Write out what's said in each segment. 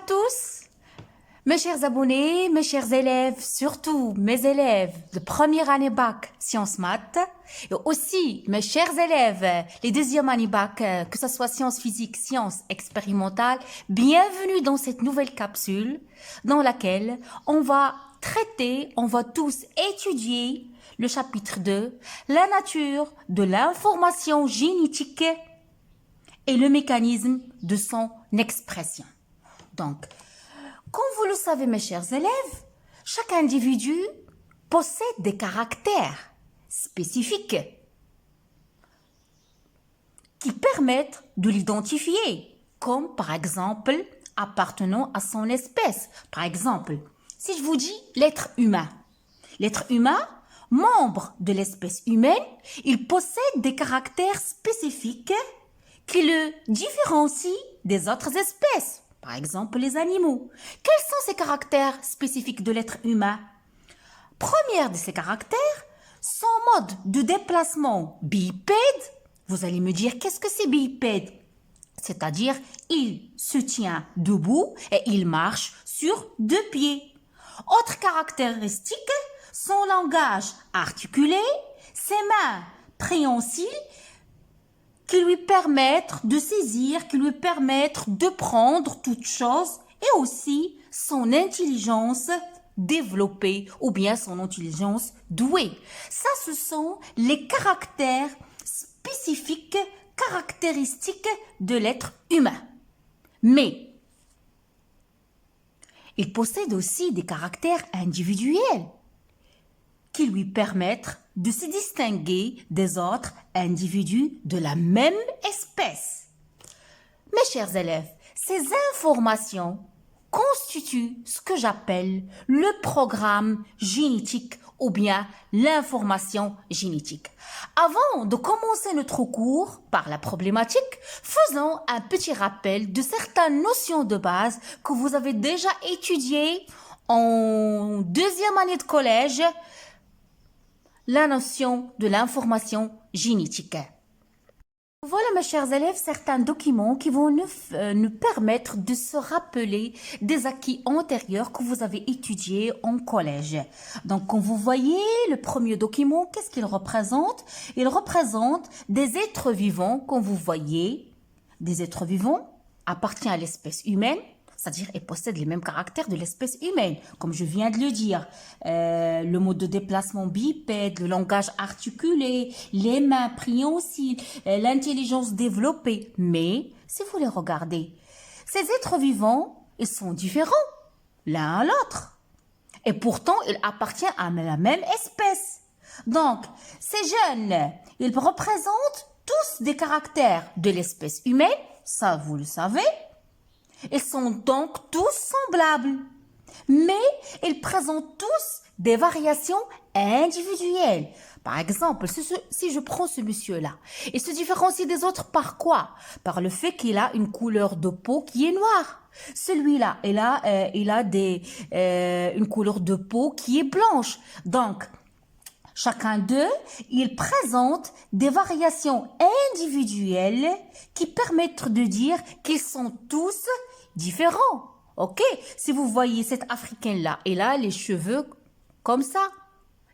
tous, mes chers abonnés, mes chers élèves, surtout mes élèves de première année bac sciences maths, et aussi mes chers élèves, les deuxième année bac, que ce soit sciences physiques, sciences expérimentales, bienvenue dans cette nouvelle capsule dans laquelle on va tous étudier le chapitre 2, la nature de l'information génétique et le mécanisme de son expression. Donc, comme vous le savez, mes chers élèves, chaque individu possède des caractères spécifiques qui permettent de l'identifier, comme par exemple appartenant à son espèce. Par exemple, si je vous dis l'être humain, membre de l'espèce humaine, il possède des caractères spécifiques qui le différencient des autres espèces. Par exemple, les animaux. Quels sont ces caractères spécifiques de l'être humain? Premier de ces caractères, son mode de déplacement bipède. Vous allez me dire, qu'est-ce que c'est bipède? C'est-à-dire, il se tient debout et il marche sur deux pieds. Autre caractéristique, son langage articulé, ses mains préhensiles, qui lui permettent de saisir, qui lui permettent de prendre toute chose, et aussi son intelligence développée ou bien son intelligence douée. Ça, ce sont les caractères spécifiques, caractéristiques de l'être humain. Mais il possède aussi des caractères individuels qui lui permettent de se distinguer des autres individus de la même espèce. Mes chers élèves, ces informations constituent ce que j'appelle le programme génétique ou bien l'information génétique. Avant de commencer notre cours par la problématique, faisons un petit rappel de certaines notions de base que vous avez déjà étudiées en deuxième année de collège, la notion de l'information génétique. Voilà, mes chers élèves, certains documents qui vont nous permettre de se rappeler des acquis antérieurs que vous avez étudiés en collège. Donc, comme vous voyez, le premier document, qu'est-ce qu'il représente? Il représente des êtres vivants, comme vous voyez. Des êtres vivants appartiennent à l'espèce humaine, c'est-à-dire ils possèdent les mêmes caractères de l'espèce humaine, comme je viens de le dire. Le mode de déplacement bipède, le langage articulé, les mains préhensiles, l'intelligence développée. Mais, si vous les regardez, ces êtres vivants, ils sont différents l'un à l'autre. Et pourtant, ils appartiennent à la même espèce. Donc, ces jeunes, ils représentent tous des caractères de l'espèce humaine, ça vous le savez. Ils sont donc tous semblables, mais ils présentent tous des variations individuelles. Par exemple, si je prends ce monsieur-là, il se différencie des autres par quoi? Par le fait qu'il a une couleur de peau qui est noire. Celui-là, il a une couleur de peau qui est blanche. Donc, chacun d'eux, il présente des variations individuelles qui permettent de dire qu'ils sont tous différents. Ok? Si vous voyez cet Africain-là, il a les cheveux comme ça.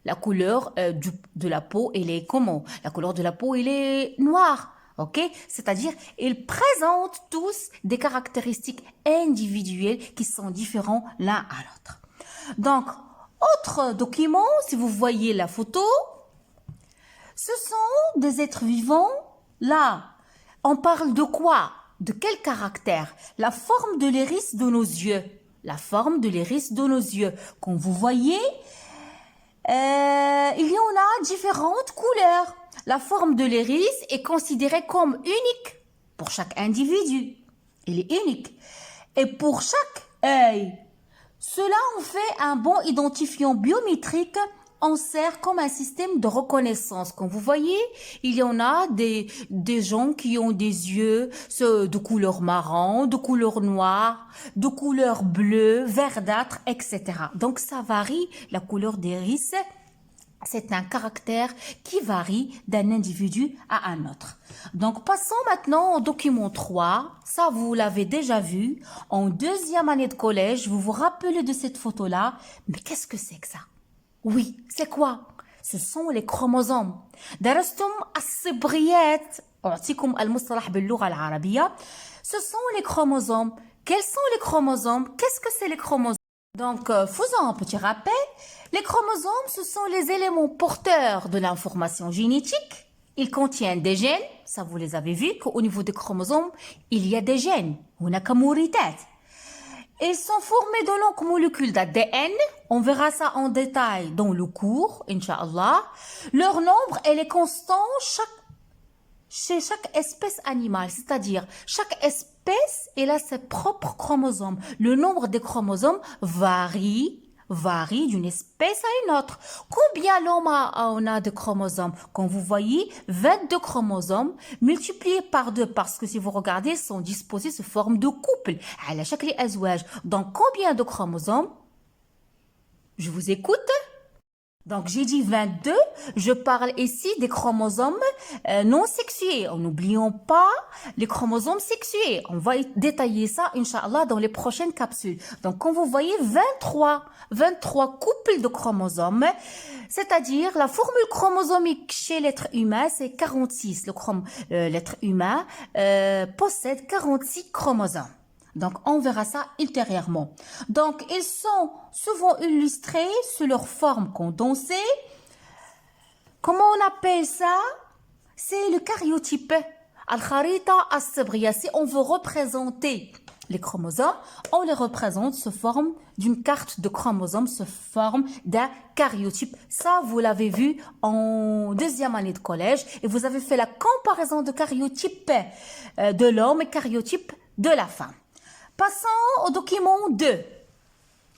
La couleur de la peau, elle est comment? La couleur de la peau, elle est noire. Ok? C'est-à-dire, ils présentent tous des caractéristiques individuelles qui sont différents l'un à l'autre. Donc, autre document, si vous voyez la photo, ce sont des êtres vivants. Là, on parle de quoi? De quel caractère? La forme de l'iris de nos yeux. La forme de l'iris de nos yeux. Comme vous voyez, il y en a différentes couleurs. La forme de l'iris est considérée comme unique pour chaque individu. Elle est unique. Et pour chaque œil, cela en fait un bon identifiant biométrique. On sert comme un système de reconnaissance. Comme vous voyez, il y en a des gens qui ont des yeux de couleur marron, de couleur noire, de couleur bleue, verdâtre, etc. Donc, ça varie la couleur des iris C'est un caractère qui varie d'un individu à un autre. Donc, passons maintenant au document 3. Ça, vous l'avez déjà vu. En deuxième année de collège, vous vous rappelez de cette photo-là. Mais qu'est-ce que c'est que ça? Oui, c'est quoi? Ce sont les chromosomes. درستم الصبغيات. أعطيكم المصطلح باللغة العربية. Ce sont les chromosomes. Quels sont les chromosomes? Qu'est-ce que c'est les chromosomes? Donc, faisons un petit rappel. Les chromosomes, ce sont les éléments porteurs de l'information génétique. Ils contiennent des gènes. Ça, vous les avez vus, qu'au niveau des chromosomes, il y a des gènes. هناك مورثات. Ils sont formés de longues molécules d'ADN. On verra ça en détail dans le cours, Inch'Allah. Leur nombre, elle est constant chez chaque espèce animale. C'est-à-dire, chaque espèce, elle a ses propres chromosomes. Le nombre des chromosomes varie d'une espèce à une autre. Combien l'homme a de chromosomes? Quand vous voyez 22 chromosomes multipliés par 2, parce que si vous regardez, ils sont disposés sous forme de couple. على شكل أزواج. Donc, combien de chromosomes? Je vous écoute. Donc, j'ai dit 22. Je parle ici des chromosomes non sexués. N'oublions pas les chromosomes sexués. On va détailler ça, Inch'Allah, dans les prochaines capsules. Donc, quand vous voyez 23 couples de chromosomes, c'est-à-dire la formule chromosomique chez l'être humain, c'est 46. L'être humain possède 46 chromosomes. Donc, on verra ça ultérieurement. Donc, ils sont souvent illustrés sous leur forme condensée. Comment on appelle ça? C'est le karyotype. Al-Kharita as-Sibriya. Si on veut représenter les chromosomes, on les représente sous forme d'une carte de chromosomes, sous forme d'un karyotype. Ça, vous l'avez vu en deuxième année de collège et vous avez fait la comparaison de karyotype de l'homme et karyotype de la femme. Passons au document 2.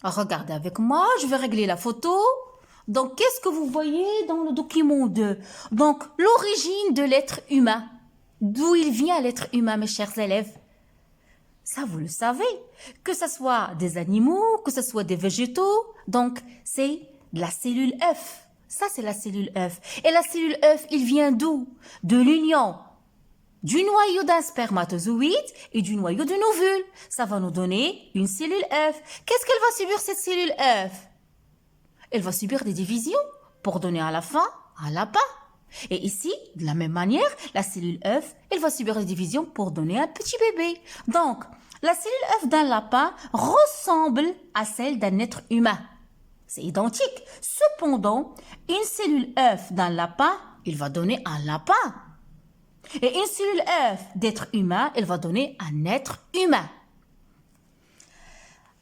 Regardez avec moi, je vais régler la photo. Donc, qu'est-ce que vous voyez dans le document 2? Donc, l'origine de l'être humain. D'où il vient l'être humain, mes chers élèves? Ça, vous le savez. Que ce soit des animaux, que ce soit des végétaux. Donc, c'est de la cellule œuf. Ça, c'est la cellule œuf. Et la cellule œuf, il vient d'où? De l'union du noyau d'un spermatozoïde et du noyau d'une ovule. Ça va nous donner une cellule œuf. Qu'est-ce qu'elle va subir, cette cellule œuf? Elle va subir des divisions pour donner à la fin un lapin. Et ici, de la même manière, la cellule œuf, elle va subir des divisions pour donner un petit bébé. Donc, la cellule œuf d'un lapin ressemble à celle d'un être humain. C'est identique. Cependant, une cellule œuf d'un lapin, il va donner un lapin. Et une cellule œuf d'être humain, elle va donner un être humain.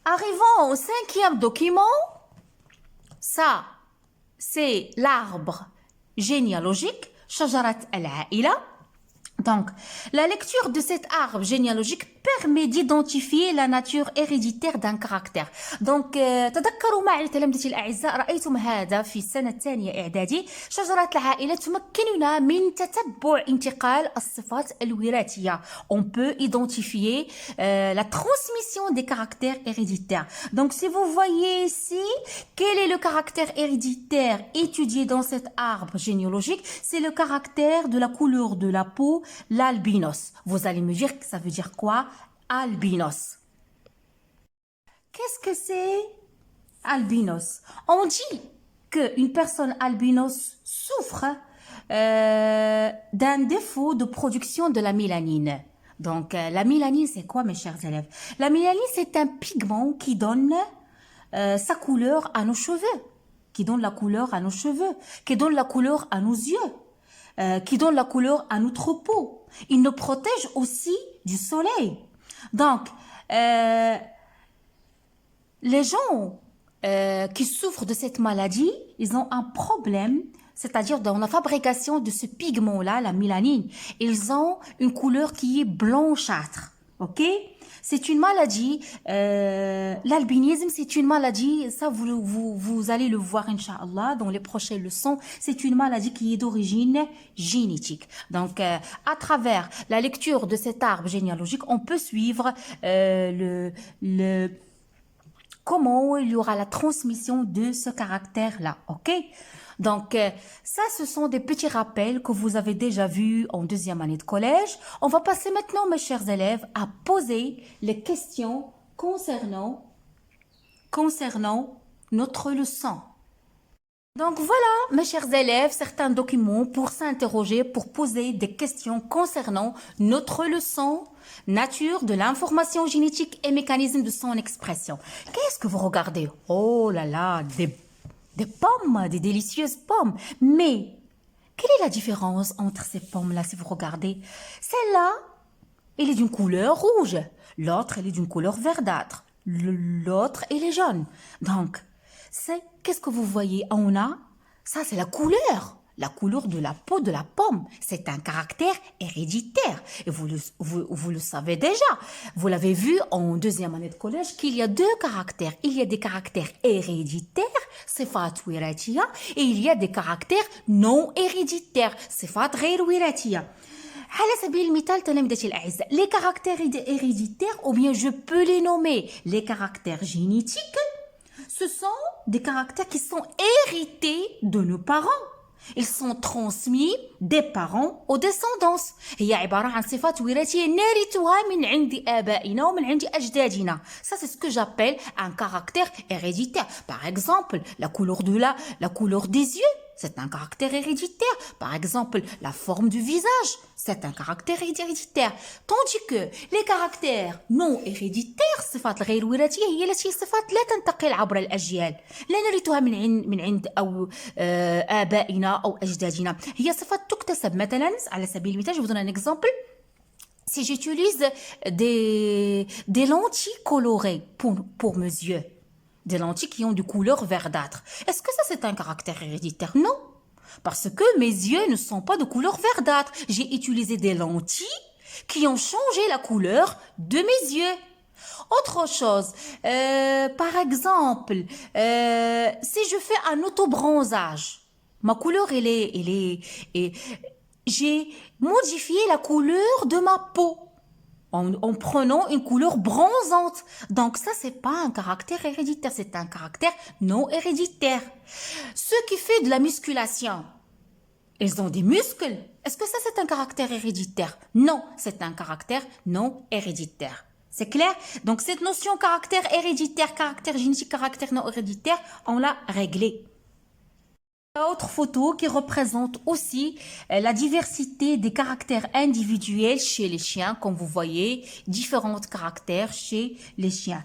Arrivons au 5e document. Ça, c'est l'arbre généalogique, Shajarat al-Aïla. Donc, la lecture de cet arbre généalogique permet d'identifier la nature héréditaire d'un caractère. Donc, تذكروا معي تلامذتي الأعزاء رأيتم هذا في السنة الثانية إعدادي. شجرة العائلة تمكننا من تتبع انتقال الصفات الوراثية. On peut identifier la transmission des caractères héréditaires. Donc, si vous voyez ici, quel est le caractère héréditaire étudié dans cet arbre généalogique? C'est le caractère de la couleur de la peau, l'albinos. Vous allez me dire que ça veut dire quoi? Albinos. Qu'est-ce que c'est albinos? On dit qu'une personne albinos souffre d'un défaut de production de la mélanine. Donc, la mélanine, c'est quoi, mes chers élèves? La mélanine, c'est un pigment qui donne sa couleur à nos cheveux, qui donne la couleur à nos cheveux, qui donne la couleur à nos yeux, qui donne la couleur à notre peau. Il nous protège aussi du soleil. Donc, les gens qui souffrent de cette maladie, ils ont un problème, c'est-à-dire dans la fabrication de ce pigment-là, la mélanine. Ils ont une couleur qui est blanchâtre, ok? C'est une maladie, l'albinisme, c'est une maladie, ça vous allez le voir, Inch'Allah, dans les prochaines leçons, c'est une maladie qui est d'origine génétique. Donc, à travers la lecture de cet arbre généalogique, on peut suivre comment il y aura la transmission de ce caractère-là, ok? Donc, ça, ce sont des petits rappels que vous avez déjà vus en deuxième année de collège. On va passer maintenant, mes chers élèves, à poser les questions concernant notre leçon. Donc voilà, mes chers élèves, certains documents pour s'interroger, pour poser des questions concernant notre leçon, nature de l'information génétique et mécanisme de son expression. Qu'est-ce que vous regardez? Oh là là, des pommes, des délicieuses pommes. Mais, quelle est la différence entre ces pommes-là si vous regardez? Celle-là, elle est d'une couleur rouge. L'autre, elle est d'une couleur verdâtre. L'autre, elle est jaune. Donc, qu'est-ce que vous voyez? On a, ça c'est la couleur de la peau de la pomme. C'est un caractère héréditaire. Et vous le savez déjà. Vous l'avez vu en deuxième année de collège qu'il y a deux caractères. Il y a des caractères héréditaires, صفات وراثية, et il y a des caractères non héréditaires, صفات غير وراثية. على سبيل المثال تلاميذتي الأعزاء, les caractères héréditaires, ou bien je peux les nommer les caractères génétiques, ce sont des caractères qui sont hérités de nos parents. Ils sont transmis des parents aux descendants. هي عبارة عن صفات وراثية نرثها من عند آبائنا ومن عند أجدادنا. Ça c'est ce que j'appelle un caractère héréditaire. Par exemple, la couleur des yeux, c'est un caractère héréditaire. Par exemple, la forme du visage, c'est un caractère héréditaire. Tandis que les caractères non héréditaires, الصفات الغير وراثية, هي التي صفات لا تنتقل عبر الأجيال. لا نرثها من عند أو آبائنا أو أجدادنا. هي صفات تكتسب. مثلا على سبيل المثال, je vous donne un exemple. Si j'utilise des lentilles colorées pour mes yeux, des lentilles qui ont de couleur verdâtre, est-ce que ça c'est un caractère héréditaire? Non, parce que mes yeux ne sont pas de couleur verdâtre. J'ai utilisé des lentilles qui ont changé la couleur de mes yeux. Autre chose, par exemple, si je fais un autobronzage, ma couleur j'ai modifié la couleur de ma peau en prenant une couleur bronzante. Donc ça, c'est pas un caractère héréditaire, c'est un caractère non héréditaire. Ceux qui font de la musculation, ils ont des muscles. Est-ce que ça, c'est un caractère héréditaire? Non, c'est un caractère non héréditaire. C'est clair? Donc cette notion caractère héréditaire, caractère génétique, caractère non héréditaire, on l'a réglé. Autre photo qui représente aussi la diversité des caractères individuels chez les chiens. Comme vous voyez, différents caractères chez les chiens.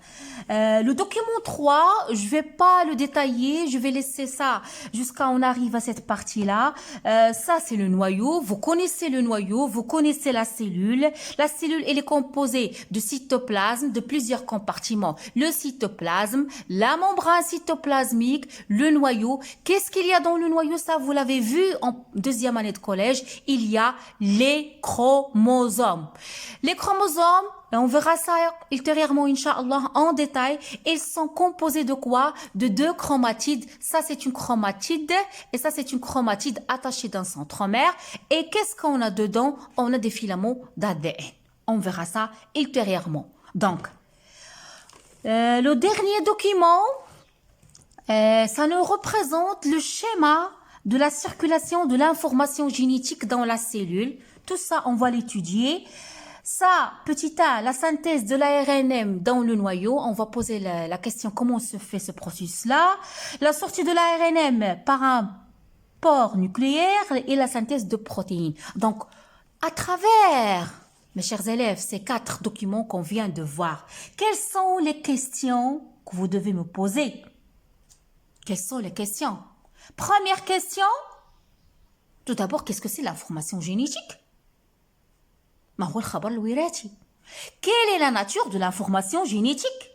Le document 3, je vais pas le détailler, je vais laisser ça jusqu'à on arrive à cette partie-là. Ça, c'est le noyau. Vous connaissez le noyau, vous connaissez la cellule. La cellule, elle est composée de cytoplasme, de plusieurs compartiments. Le cytoplasme, la membrane cytoplasmique, le noyau. Qu'est-ce qu'il y a dans le noyau? Ça, vous l'avez vu en deuxième année de collège, il y a les chromosomes. Les chromosomes, on verra ça ultérieurement, Inch'Allah, en détail. Ils sont composés de quoi? De deux chromatides. Ça, c'est une chromatide et ça, c'est une chromatide attachée d'un centromère. Et qu'est-ce qu'on a dedans? On a des filaments d'ADN. On verra ça ultérieurement. Donc, le dernier document, ça nous représente le schéma de la circulation de l'information génétique dans la cellule. Tout ça, on va l'étudier. Ça, petit a, la synthèse de l'ARNM dans le noyau. On va poser la question comment se fait ce processus-là. La sortie de l'ARNM par un pore nucléaire et la synthèse de protéines. Donc, à travers, mes chers élèves, ces 4 documents qu'on vient de voir, quelles sont les questions que vous devez me poser? Quelles sont les questions? Première question, tout d'abord, qu'est-ce que c'est l'information génétique? Quelle est la nature de l'information génétique?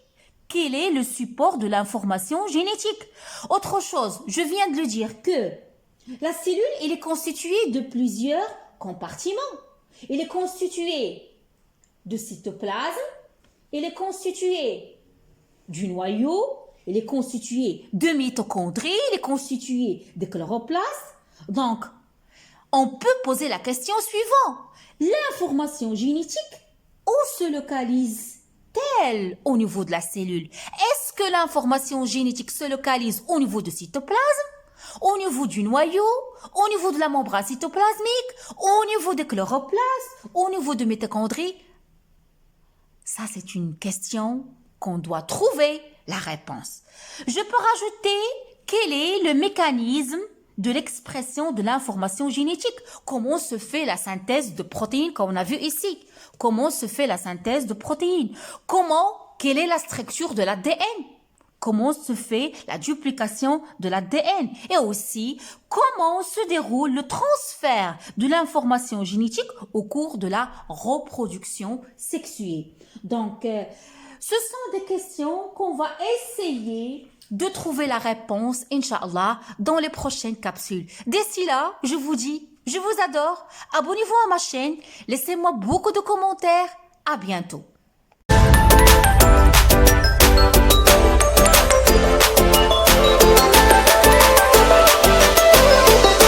Quel est le support de l'information génétique? Autre chose, je viens de le dire que la cellule, elle est constituée de plusieurs compartiments. Elle est constituée de cytoplasme, elle est constituée du noyau, il est constitué de mitochondries, il est constitué de chloroplastes. Donc, on peut poser la question suivante. L'information génétique, où se localise-t-elle au niveau de la cellule? Est-ce est-ce que l'information génétique se localise au niveau du cytoplasme, au niveau du noyau, au niveau de la membrane cytoplasmique, au niveau des chloroplastes, au niveau de mitochondries? Ça, c'est une question qu'on doit trouver la réponse. Je peux rajouter quel est le mécanisme de l'expression de l'information génétique. Comment se fait la synthèse de protéines comme on a vu ici? Comment se fait la synthèse de protéines? Quelle est la structure de l'ADN? Comment se fait la duplication de l'ADN? Et aussi, comment se déroule le transfert de l'information génétique au cours de la reproduction sexuée? Donc, ce sont des questions qu'on va essayer de trouver la réponse, Inch'Allah, dans les prochaines capsules. D'ici là, je vous dis, je vous adore. Abonnez-vous à ma chaîne. Laissez-moi beaucoup de commentaires. À bientôt.